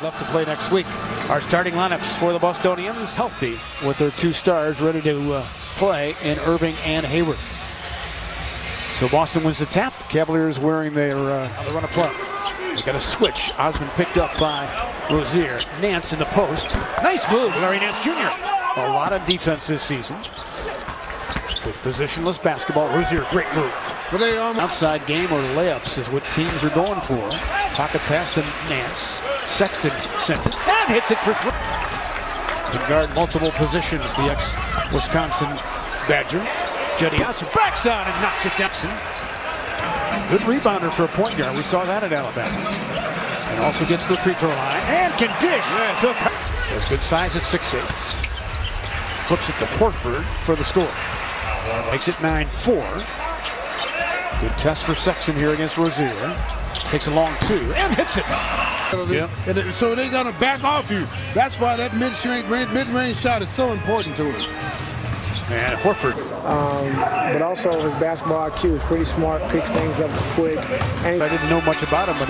left to play next week. Our starting lineups for the Bostonians, healthy with their 2 stars ready to play in Irving and Hayward. So Boston wins the tap. Cavaliers wearing their run of play. They got a switch. Osmond picked up by Rozier. Nance in the post. Nice move, Larry Nance Jr. A lot of defense this season with positionless basketball. Rozier, great move. Outside game or layups is what teams are going for. Pocket pass to Nance. Sexton sent it and hits it for 3. Can guard multiple positions, the ex-Wisconsin Badger. Jetty Osmond backs out and knocks it down. Good rebounder for a point guard. We saw that at Alabama. And also gets to the free throw line and can dish. Has good size at 6'8". Flips it to Horford for the score. Makes it 9-4. Good test for Sexton here against Rozier. Takes a long 2 and hits it. Yep. And so they're going to back off you. That's why that mid-range shot is so important to him. And Horford. But also his basketball IQ is pretty smart, picks things up quick. And I didn't know much about him, but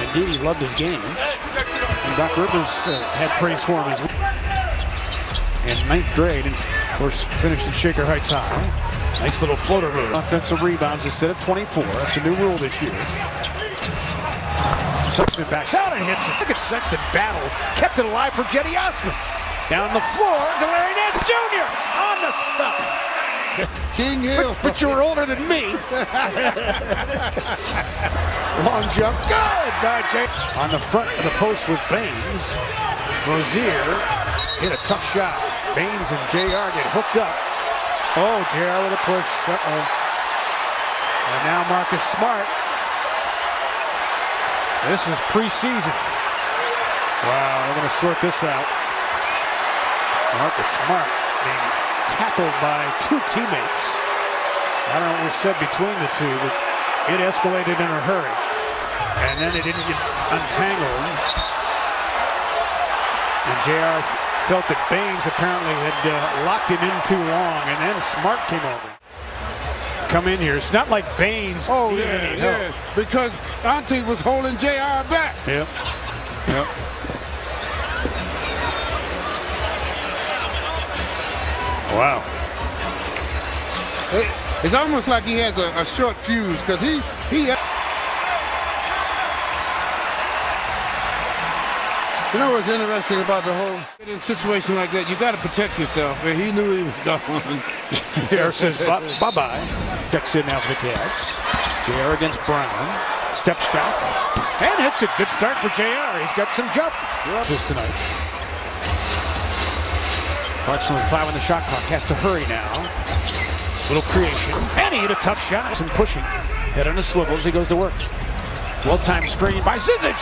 indeed he loved his game. And Doc Rivers had praise for him as well. In 9th grade, and of course finished at Shaker Heights High. Nice little floater move. Offensive rebounds instead of 24. That's a new rule this year. Sexton backs out and hits it. Look at Sexton battle. Kept it alive for Jetty Osmond. Down the floor to Larry Nance Jr. on the stuff. King Hill. But you were older than me. Long jump. Good. On the front of the post with Baines. Rozier hit a tough shot. Baines and JR get hooked up. Oh, JR with a push. And now Marcus Smart. This is preseason. Wow, we're going to sort this out. Marcus Smart being tackled by 2 teammates. I don't know what was said between the 2, but it escalated in a hurry. And then it didn't get untangled. And JR felt that Baines apparently had locked him in too long, and then Smart came over. Come in here. It's not like Baines. Oh, yeah. Because Auntie was holding JR back. Yep. Wow. It's almost like he has a short fuse because he You know what's interesting about the whole situation like that? You got to protect yourself, and he knew he was going. JR says bye-bye. Checks in now for the Cavs. JR against Brown. Steps back and hits it. Good start for JR. He's got some jump. This tonight. Approximately 5 on the shot clock. Has to hurry now. Little creation. And he hit a tough shot. Some pushing. Head on a swivel as he goes to work. Well-timed screen by Zizic.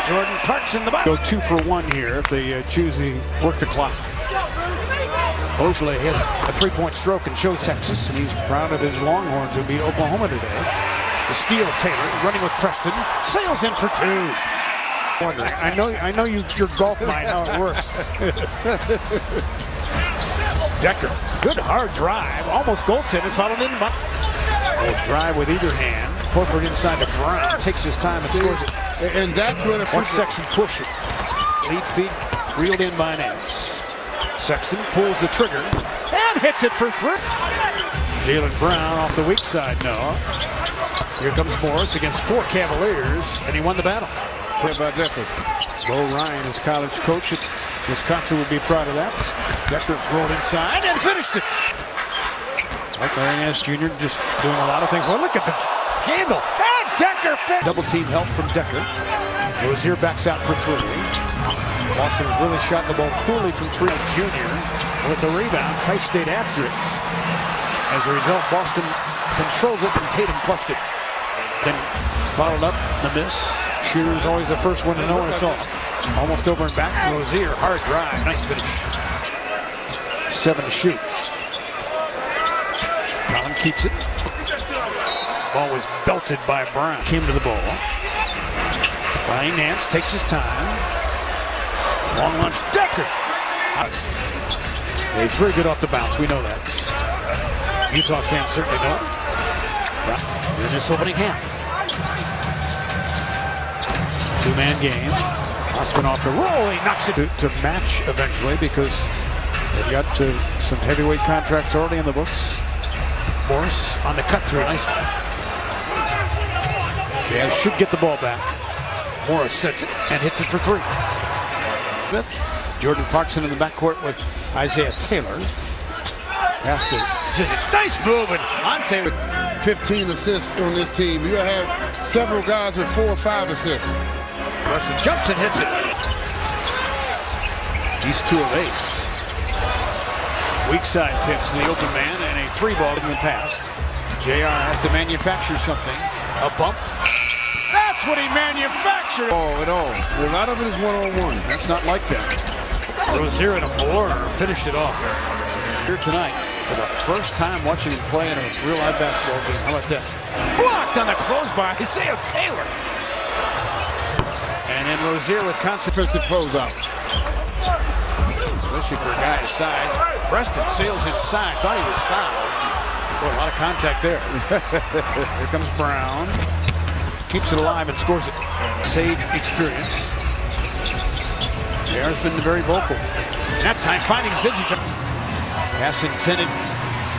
Jordan Clarkson in the bottom. Go 2 for 1 here if they choose to work the clock. Beaujolais has a 3-point stroke and shows Texas, and he's proud of his Longhorns who beat Oklahoma today. The steal of Taylor, running with Preston, sails in for 2. I know your golf mind how it works. Decker, good hard drive, almost goaltended, followed in by. Drive with either hand. Horford inside to Brown, takes his time and scores it. And that's where the Sexton push it. Lead feet reeled in by Nance. Sexton pulls the trigger and hits it for 3. Jaylen Brown off the weak side now. Here comes Morris against 4 Cavaliers, and he won the battle. How about Decker? Bo Ryan, his college coach at Wisconsin, would be proud of that. Decker rolled inside and finished it. Larry Nance Jr. just doing a lot of things. Well, look at the handle. And Decker finished. Double team help from Decker. Rozier backs out for 3. Boston has really shot the ball poorly from 3. Jr. with the rebound. Tice stayed after it. As a result, Boston controls it, and Tatum flushed it. Then followed up the miss. Shooter is always the first one to know when it's off. Almost over and back. Rozier, hard drive. Nice finish. 7 to shoot. Collin keeps it. Ball was belted by Brown. Came to the ball. Ryan Nance takes his time. Long launch, Decker. Yeah, he's very good off the bounce. We know that. Utah fans certainly know it. In this opening half. 2-man game. Osman off the roll. He knocks it to match eventually because they've got some heavyweight contracts already in the books. Morris on the cut through. Nice. Jazz should get the ball back. Morris sets it and hits it for three. Fifth. Jordan Clarkson in the backcourt with Isaiah Taylor. Pass to Zizic. Nice move, and Monte. 15 assists on this team. You have several guys with 4 or 5 assists. Russell jumps and hits it. He's 2 of 8. Weak side pitch to the open man and a 3-ball in the past. JR has to manufacture something. A bump. That's what he manufactured. Oh, at all. A lot of it is one-on-one. That's not like that. Rozier in a blur finished it off. Here tonight, for the first time watching him play in a real live basketball game. How about that? Blocked on the close by Isaiah Taylor. And then Rozier with Defensive closeout. Especially for a guy his size. Preston sails inside. Thought he was fouled. Boy, a lot of contact there. Here comes Brown. Keeps it alive and scores it. Sage experience. JR's been very vocal. That time finding Zizic. Pass intended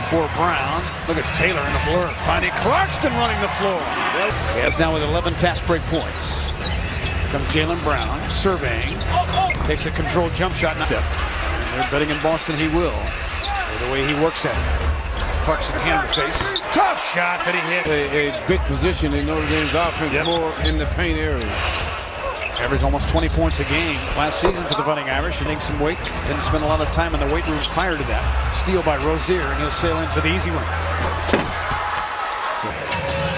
for Brown. Look at Taylor in the blur. Finding Clarkson running the floor. He has now with 11 fast break points. Here comes Jaylen Brown surveying. Takes a controlled jump shot. They're betting in Boston he will. The way he works at it. Clarkson hand to face. Tough shot that he hit. A big position in Notre Dame's offense, more in the paint area. Averaged almost 20 points a game last season for the Fighting Irish. Getting some weight. Didn't spend a lot of time in the weight room prior to that. Steal by Rozier, and he'll sail in for the easy win. So,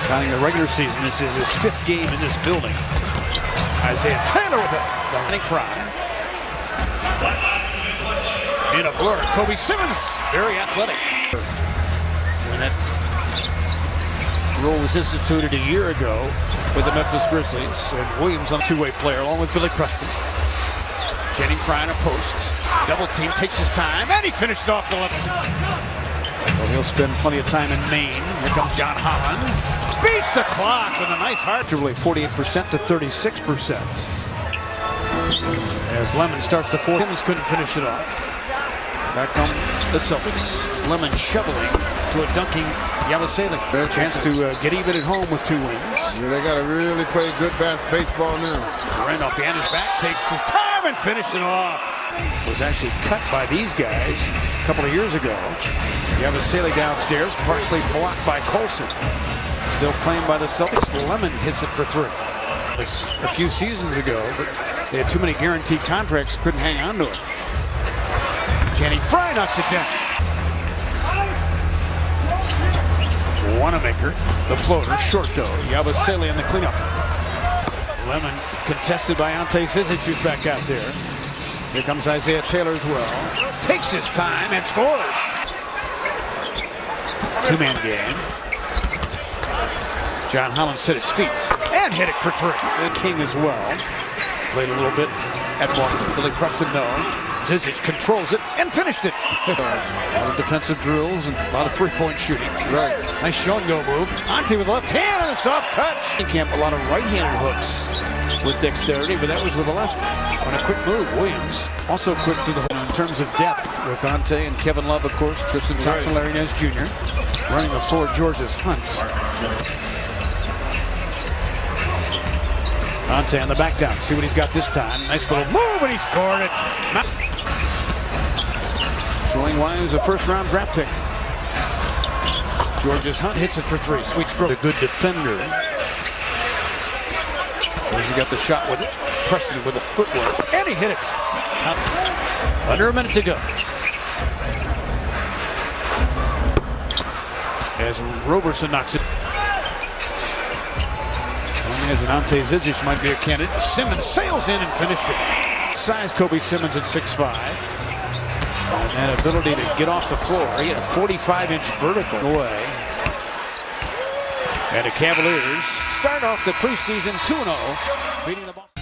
counting the regular season, this is his 5th game in this building. Isaiah Taylor with the running fry. In a blur, Kobe Simmons, very athletic. When that rule was instituted a year ago with the Memphis Grizzlies, and Williams on a two-way player along with Billy Preston. Channing Frye in a post. Double team, takes his time, and he finished it off the left. Well, he'll spend plenty of time in Maine. Here comes John Holland. Beats the clock with a nice hard to really 48% to 36%. As Lemon starts the fourth, Simmons couldn't finish it off. Back on the Celtics. Lemon shoveling to a dunking Yabusele. Their chance to get even at home with 2 wins. Yeah, they got to really play good baseball now. Randolph behind his back takes his time and finished it off. Was actually cut by these guys a couple of years ago. Yabusele downstairs, partially blocked by Colson. Still claimed by the Celtics. Lemon hits it for 3. It's a few seasons ago, but they had too many guaranteed contracts, couldn't hang on to it. Channing Frye knocks it down. Wanamaker, the floater, short though. Yabusele in the cleanup. Lemon contested by Ante Zizic, who's back out there. Here comes Isaiah Taylor as well. Takes his time and scores. 2-man game. John Holland set his feet and hit it for 3. And King as well. Played a little bit at Boston. Billy Preston, no. Zizic controls it and finished it. A lot of defensive drills and a lot of three-point shooting. Right. Nice show-and-go move. Ante with the left hand and a soft touch. He camp a lot of right-handed hooks with dexterity, but that was with the left on a quick move. Williams also quick to the hole in terms of depth with Ante and Kevin Love, of course. Tristan Thompson, Larry Nance Jr. Running the floor, George's Hunt. Ante on the back down. See what he's got this time. Nice little move, and he scored it. Showing why he was a first-round draft pick. George's Hunt hits it for 3. Sweet stroke. A good defender. Shows he got the shot with it. Preston with the footwork, and he hit it. Under a minute to go. As Roberson knocks it. As Ante Zizic might be a candidate. Simmons sails in and finished it. Size Kobe Simmons at 6'5". And that ability to get off the floor. He had a 45-inch vertical away. And the Cavaliers start off the preseason 2-0, beating the Boston.